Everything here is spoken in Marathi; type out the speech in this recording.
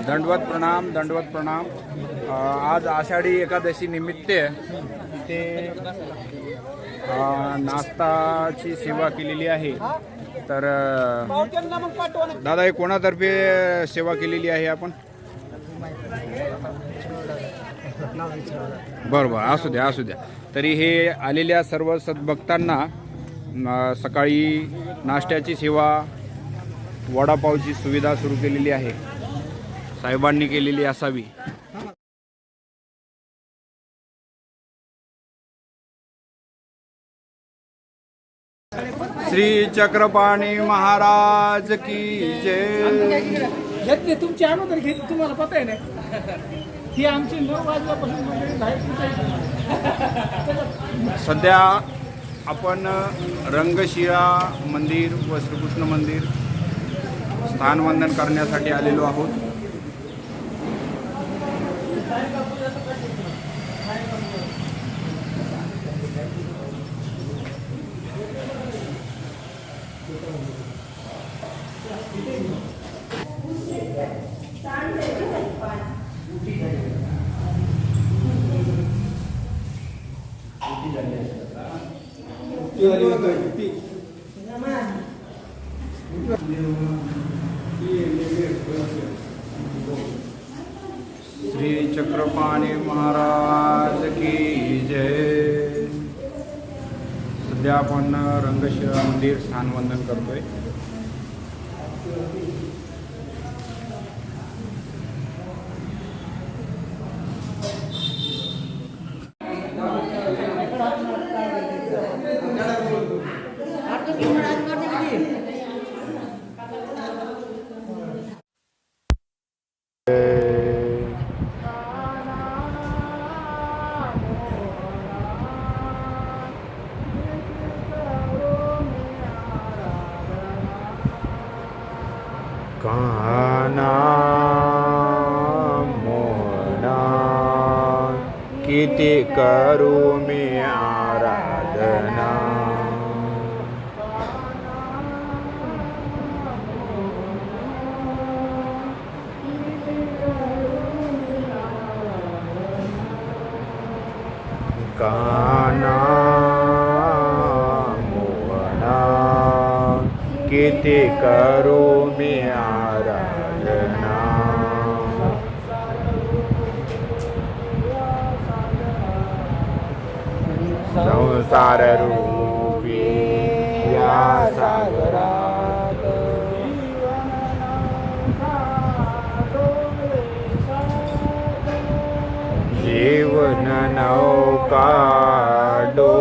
दंडवत प्रणाम। आज आषाढी एकादशी निमित्त ते नाश्ताची सेवा केलेली आहे। तर दादा, हे कोणातर्फे सेवा केलेली आहे आपण? बरोबर, असू द्या। तरी हे आलेल्या सर्व सद्भक्तांना सकाळी नाश्त्याची सेवा, वडापावची सुविधा सुरू केलेली आहे, साहेबांनी केलेली असावी। श्री चक्रपाणी महाराज की जय। घेतली तुमची अगोदर घेतली, तुम्हाला पता आहे ना ही आमची 9 वाजल्यापासून मंडळी बाहेर सध्या आपण रंगशिळा मंदिर व श्रीकृष्ण मंदिर स्थानवंदन करण्यासाठी आलेलो आहोत। श्री चक्रपाणी महाराज की जय। सध्या आपण रंगशिळा मंदिर स्थानवंदन करतोय। काना मोना किती करू मी आराधना, काना मोना किती करू मी आराधना, संसार रूपी या सागरात जीवन नौका